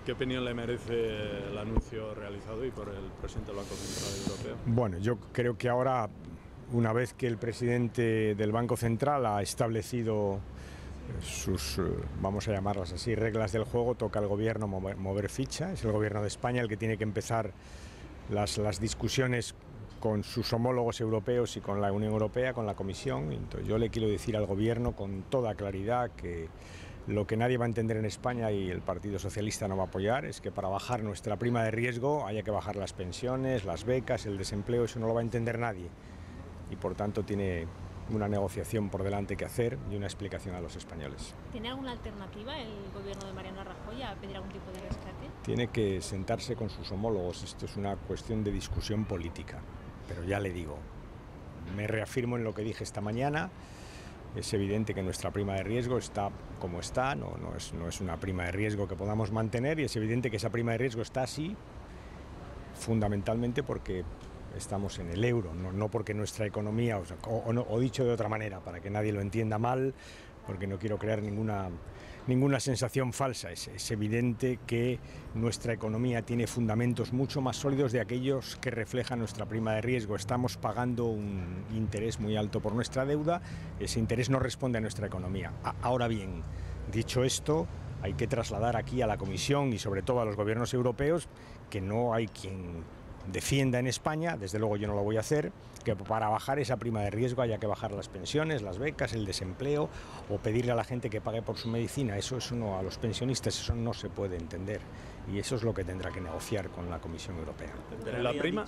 ¿Qué opinión le merece el anuncio realizado hoy por el presidente del Banco Central Europeo? Bueno, yo creo que ahora, una vez que el presidente del Banco Central ha establecido sus, vamos a llamarlas así, reglas del juego, toca al gobierno mover ficha. Es el gobierno de España el que tiene que empezar las discusiones con sus homólogos europeos y con la Unión Europea, con la Comisión. Entonces yo le quiero decir al gobierno con toda claridad que lo que nadie va a entender en España, y el Partido Socialista no va a apoyar, es que para bajar nuestra prima de riesgo haya que bajar las pensiones, las becas, el desempleo. Eso no lo va a entender nadie, y por tanto tiene una negociación por delante que hacer y una explicación a los españoles. ¿Tiene alguna alternativa el gobierno de Mariano Rajoy a pedir algún tipo de rescate? Tiene que sentarse con sus homólogos. Esto es una cuestión de discusión política, pero ya le digo, me reafirmo en lo que dije esta mañana. Es evidente que nuestra prima de riesgo está como está, no es una prima de riesgo que podamos mantener, y es evidente que esa prima de riesgo está así fundamentalmente porque estamos en el euro, no porque nuestra economía, o dicho de otra manera, para que nadie lo entienda mal, porque no quiero crear ninguna sensación falsa. Es evidente que nuestra economía tiene fundamentos mucho más sólidos de aquellos que reflejan nuestra prima de riesgo. Estamos pagando un interés muy alto por nuestra deuda, ese interés no responde a nuestra economía. Ahora bien, dicho esto, hay que trasladar aquí a la Comisión y sobre todo a los gobiernos europeos que no hay quien defienda en España, desde luego yo no lo voy a hacer, que para bajar esa prima de riesgo haya que bajar las pensiones, las becas, el desempleo, o pedirle a la gente que pague por su medicina. Eso no, a los pensionistas eso no se puede entender, y eso es lo que tendrá que negociar con la Comisión Europea. ¿La prima?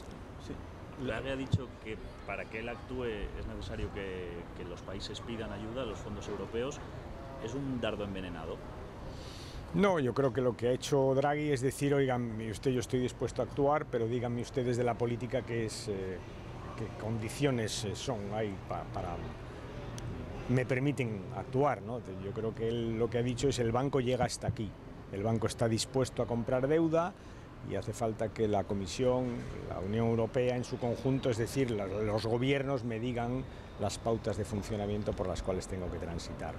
Draghi ha dicho que para que él actúe es necesario que los países pidan ayuda a los fondos europeos. ¿Es un dardo envenenado? No, yo creo que lo que ha hecho Draghi es decir, oigan, usted, yo estoy dispuesto a actuar, pero díganme ustedes de la política qué condiciones hay para me permiten actuar, ¿no? Yo creo que él lo que ha dicho es el banco llega hasta aquí, el banco está dispuesto a comprar deuda y hace falta que la Comisión, la Unión Europea en su conjunto, es decir, los gobiernos me digan las pautas de funcionamiento por las cuales tengo que transitar.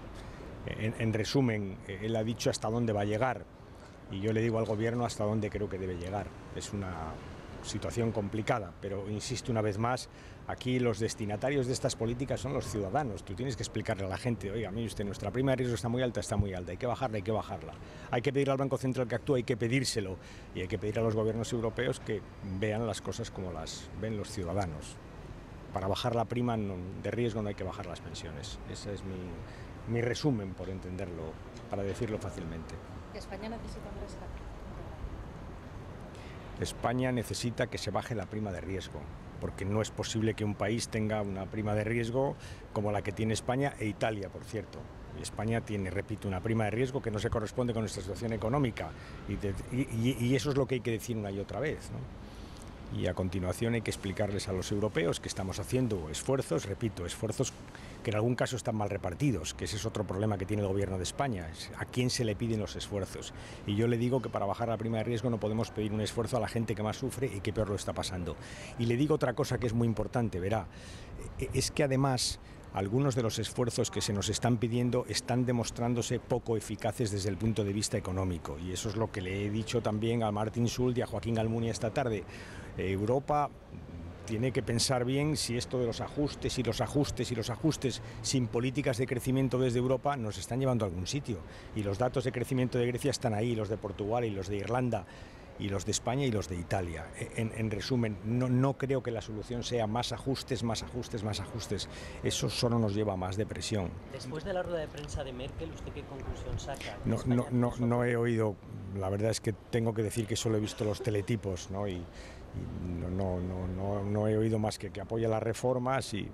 En resumen, él ha dicho hasta dónde va a llegar y yo le digo al gobierno hasta dónde creo que debe llegar. Es una situación complicada, pero insisto una vez más, aquí los destinatarios de estas políticas son los ciudadanos. Tú tienes que explicarle a la gente, oiga, mire usted, nuestra prima de riesgo está muy alta, hay que bajarla, hay que bajarla. Hay que pedir al Banco Central que actúe, hay que pedírselo, y hay que pedir a los gobiernos europeos que vean las cosas como las ven los ciudadanos. Para bajar la prima de riesgo no hay que bajar las pensiones. Ese es mi resumen, por entenderlo, para decirlo fácilmente. ¿España necesita un rescate? España necesita que se baje la prima de riesgo, porque no es posible que un país tenga una prima de riesgo como la que tiene España e Italia, por cierto. Y España tiene, repito, una prima de riesgo que no se corresponde con nuestra situación económica, y eso es lo que hay que decir una y otra vez, ¿no? Y a continuación hay que explicarles a los europeos que estamos haciendo esfuerzos, repito, esfuerzos que en algún caso están mal repartidos, que ese es otro problema que tiene el gobierno de España, es a quién se le piden los esfuerzos. Y yo le digo que para bajar la prima de riesgo no podemos pedir un esfuerzo a la gente que más sufre y que peor lo está pasando. Y le digo otra cosa que es muy importante, verá, es que además algunos de los esfuerzos que se nos están pidiendo están demostrándose poco eficaces desde el punto de vista económico, y eso es lo que le he dicho también a Martin Schulz y a Joaquín Almunia esta tarde. Europa tiene que pensar bien si esto de los ajustes y los ajustes y los ajustes sin políticas de crecimiento desde Europa nos están llevando a algún sitio, y los datos de crecimiento de Grecia están ahí, los de Portugal y los de Irlanda y los de España y los de Italia. En resumen, no creo que la solución sea más ajustes, más ajustes, más ajustes. Eso solo nos lleva a más depresión. Después de la rueda de prensa de Merkel, ¿usted qué conclusión saca? No he oído, la verdad es que tengo que decir que solo he visto los teletipos, ¿no? Y no he oído más que apoya las reformas y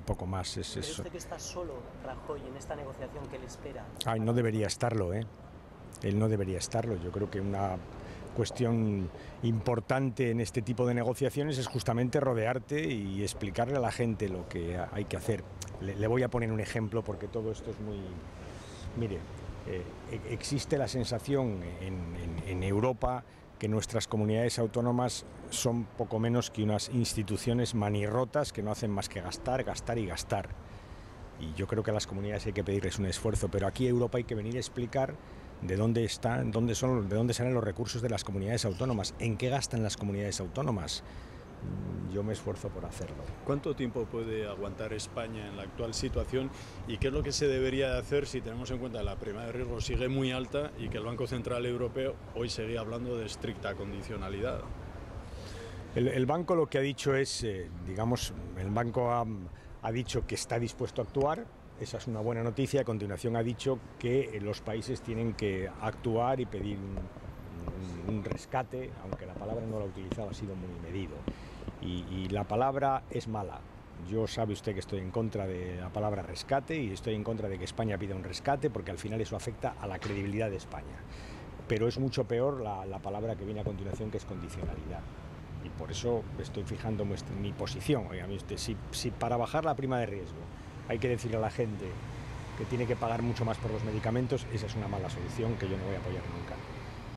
poco más. ¿Cree usted que está solo Rajoy en esta negociación que le espera? Ay, no debería estarlo, ¿eh? Él no debería estarlo. Yo creo que una cuestión importante en este tipo de negociaciones es justamente rodearte y explicarle a la gente lo que hay que hacer. Le voy a poner un ejemplo porque todo esto es muy... Mire, existe la sensación en Europa que nuestras comunidades autónomas son poco menos que unas instituciones manirrotas que no hacen más que gastar, gastar y gastar. Y yo creo que a las comunidades hay que pedirles un esfuerzo, pero aquí a Europa hay que venir a explicar de dónde salen los recursos de las comunidades autónomas, en qué gastan las comunidades autónomas. Yo me esfuerzo por hacerlo. ¿Cuánto tiempo puede aguantar España en la actual situación y qué es lo que se debería de hacer si tenemos en cuenta que la prima de riesgo sigue muy alta y que el Banco Central Europeo hoy sigue hablando de estricta condicionalidad? El banco lo que ha dicho es, el banco ha dicho que está dispuesto a actuar. Esa es una buena noticia. A continuación ha dicho que los países tienen que actuar y pedir un rescate, aunque la palabra no la ha utilizado, ha sido muy medido. Y la palabra es mala. Yo sabe usted que estoy en contra de la palabra rescate y estoy en contra de que España pida un rescate porque al final eso afecta a la credibilidad de España. Pero es mucho peor la palabra que viene a continuación, que es condicionalidad. Y por eso estoy fijando mi posición. Oiga, si para bajar la prima de riesgo hay que decirle a la gente que tiene que pagar mucho más por los medicamentos, esa es una mala solución que yo no voy a apoyar nunca.